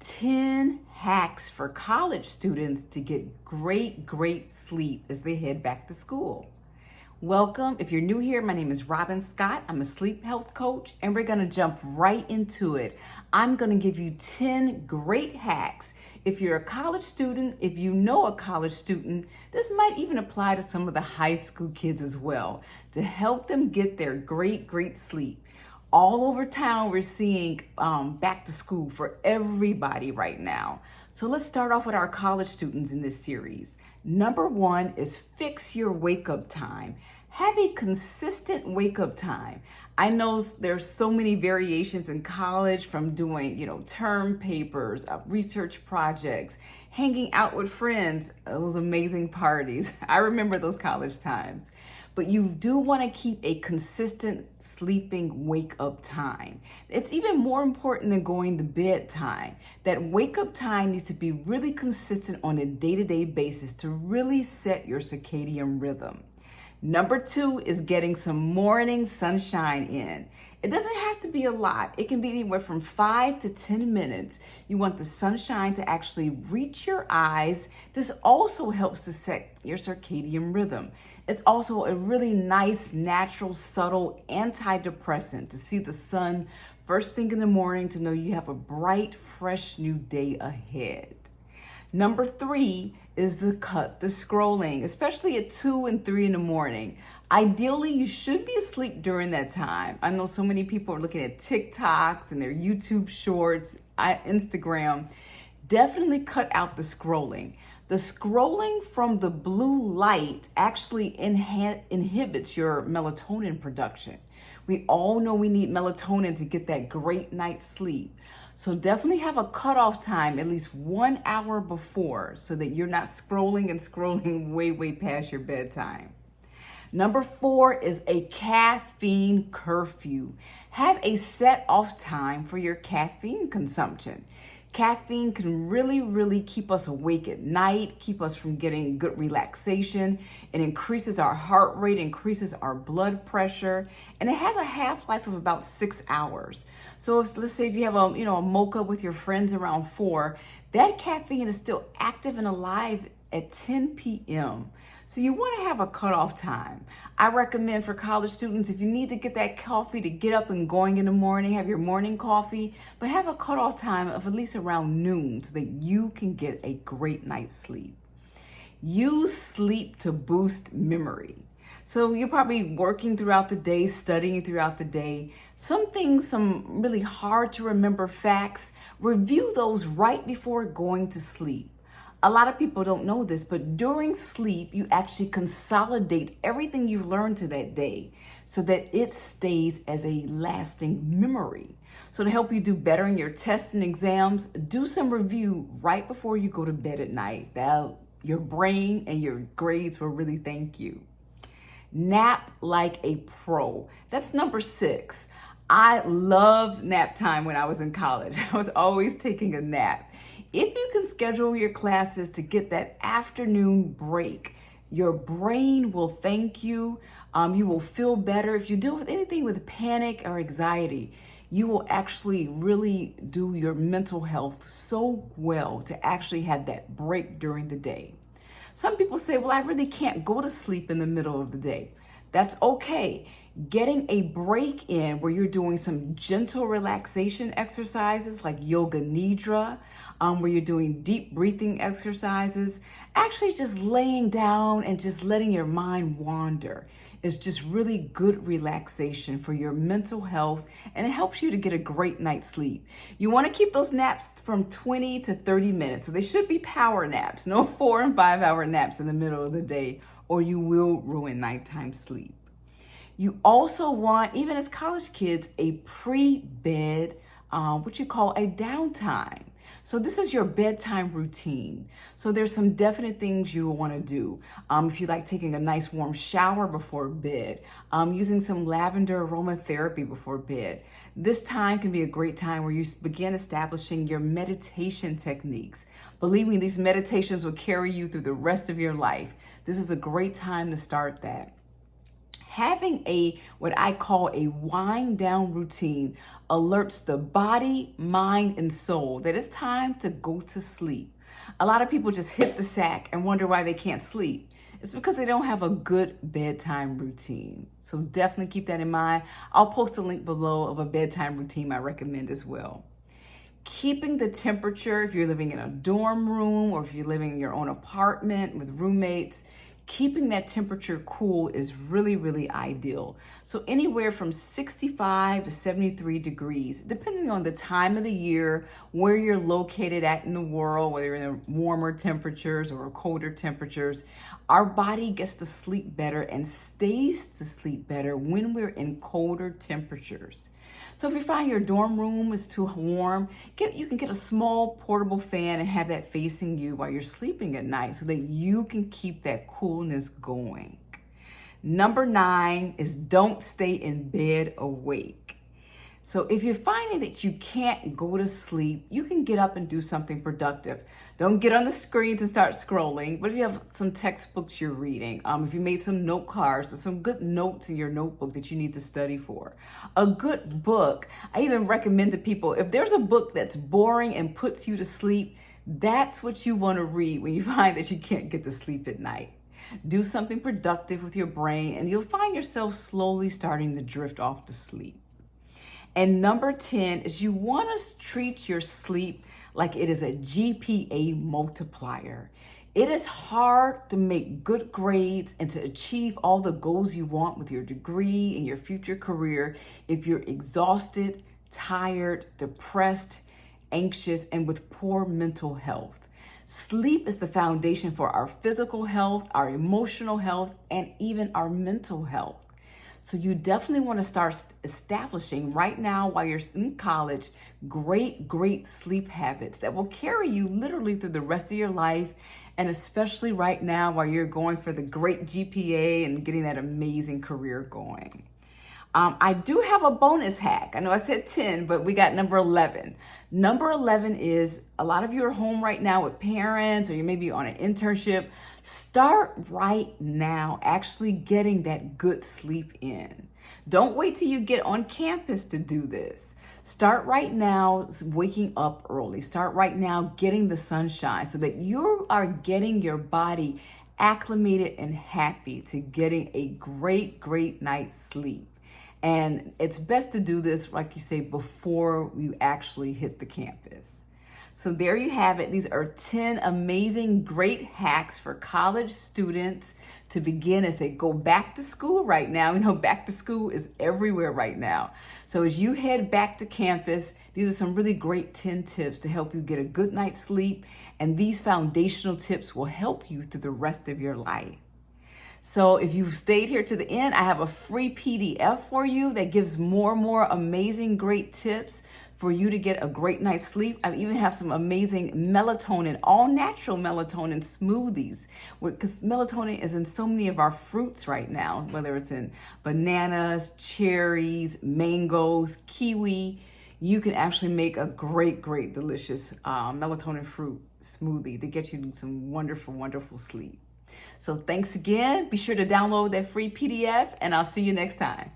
10 hacks for college students to get great sleep as they head back to school. Welcome. If you're new here, my name is Robin Scott. I'm a sleep health coach, and we're going to jump right into it. I'm going to give you 10 great hacks. If you're a college student, if you know a college student, this might even apply to some of the high school kids as well, to help them get their great sleep. All over town, we're seeing back to school for everybody right now. So let's start off with our college students in this series. Number one is fix your wake-up time. Have a consistent wake-up time. I know there's so many variations in college, from doing, term papers, research projects, hanging out with friends, those amazing parties. I remember those college times. But you do want to keep a consistent sleeping wake-up time. It's even more important than going to bed time. That wake-up time needs to be really consistent on a day-to-day basis to really set your circadian rhythm. Number two is getting some morning sunshine in. It doesn't have to be a lot. It can be anywhere from 5 to 10 minutes. You want the sunshine to actually reach your eyes. This also helps to set your circadian rhythm. It's also a really nice, natural, subtle antidepressant to see the sun first thing in the morning, to know you have a bright, fresh new day ahead. Number three is the scrolling, especially at 2 and 3 in the morning. Ideally, you should be asleep during that time. I know so many people are looking at TikToks and their YouTube shorts, Instagram. Definitely cut out the scrolling. The scrolling from the blue light actually inhibits your melatonin production. We all know we need melatonin to get that great night's sleep. So definitely have a cutoff time at least 1 hour before, so that you're not scrolling way past your bedtime. Number four is a caffeine curfew. Have a set off time for your caffeine consumption. Caffeine can really keep us awake at night, keep us from getting good relaxation. It increases our heart rate, increases our blood pressure, and it has a half-life of about 6 hours. So let's say if you have a mocha with your friends around 4, that caffeine is still active and alive at 10 p.m. So you want to have a cutoff time. I recommend for college students, if you need to get that coffee to get up and going in the morning, have your morning coffee, but have a cutoff time of at least around noon so that you can get a great night's sleep. Use sleep to boost memory. So you're probably working throughout the day, studying throughout the day. Some really hard to remember facts, review those right before going to sleep. A lot of people don't know this, but during sleep, you actually consolidate everything you've learned to that day so that it stays as a lasting memory. So to help you do better in your tests and exams, do some review right before you go to bed at night. Your brain and your grades will really thank you. Nap like a pro. That's number 6. I loved nap time when I was in college. I was always taking a nap. If you can schedule your classes to get that afternoon break, your brain will thank you. You will feel better. If you deal with anything with panic or anxiety, you will actually really do your mental health so well to actually have that break during the day. Some people say, well, I really can't go to sleep in the middle of the day. That's okay. Getting a break in where you're doing some gentle relaxation exercises like yoga nidra, where you're doing deep breathing exercises, actually just laying down and just letting your mind wander is just really good relaxation for your mental health, and it helps you to get a great night's sleep. You want to keep those naps from 20 to 30 minutes. So they should be power naps, no 4 and 5 hour naps in the middle of the day, or you will ruin nighttime sleep. You also want, even as college kids, a pre-bed, what you call a downtime. So this is your bedtime routine. So there's some definite things you will want to do. If you like taking a nice warm shower before bed, using some lavender aromatherapy before bed. This time can be a great time where you begin establishing your meditation techniques. Believe me, these meditations will carry you through the rest of your life. This is a great time to start that. Having what I call a wind down routine alerts the body, mind, and soul that it's time to go to sleep. A lot of people just hit the sack and wonder why they can't sleep. It's because they don't have a good bedtime routine. So definitely keep that in mind. I'll post a link below of a bedtime routine I recommend as well. Keeping the temperature, if you're living in a dorm room or if you're living in your own apartment with roommates, keeping that temperature cool is really, really ideal. So anywhere from 65 to 73 degrees, depending on the time of the year, where you're located at in the world, whether you're in warmer temperatures or colder temperatures, our body gets to sleep better and stays to sleep better when we're in colder temperatures. So if you find your dorm room is too warm, you can get a small portable fan and have that facing you while you're sleeping at night so that you can keep that coolness going. Number 9 is don't stay in bed awake. So if you're finding that you can't go to sleep, you can get up and do something productive. Don't get on the screens and start scrolling, but if you have some textbooks you're reading, if you made some note cards or some good notes in your notebook that you need to study for, a good book. I even recommend to people, if there's a book that's boring and puts you to sleep, that's what you want to read when you find that you can't get to sleep at night. Do something productive with your brain and you'll find yourself slowly starting to drift off to sleep. And number 10 is you want to treat your sleep like it is a GPA multiplier. It is hard to make good grades and to achieve all the goals you want with your degree and your future career if you're exhausted, tired, depressed, anxious, and with poor mental health. Sleep is the foundation for our physical health, our emotional health, and even our mental health. So you definitely want to start establishing right now while you're in college, great sleep habits that will carry you literally through the rest of your life. And especially right now while you're going for the great GPA and getting that amazing career going. I do have a bonus hack. I know I said 10, but we got number 11. Number 11 is a lot of you are home right now with parents or you may be on an internship. Start right now actually getting that good sleep in. Don't wait till you get on campus to do this. Start right now waking up early. Start right now getting the sunshine so that you are getting your body acclimated and happy to getting a great night's sleep. And it's best to do this, like you say, before you actually hit the campus. So there you have it. These are 10 amazing, great hacks for college students to begin as they go back to school right now. You know, back to school is everywhere right now. So as you head back to campus, these are some really great 10 tips to help you get a good night's sleep. And these foundational tips will help you through the rest of your life. So if you've stayed here to the end, I have a free PDF for you that gives more amazing, great tips for you to get a great night's sleep. I even have some amazing melatonin, all natural melatonin smoothies, because melatonin is in so many of our fruits right now, whether it's in bananas, cherries, mangoes, kiwi. You can actually make a great, delicious melatonin fruit smoothie to get you some wonderful sleep. So thanks again. Be sure to download that free PDF and I'll see you next time.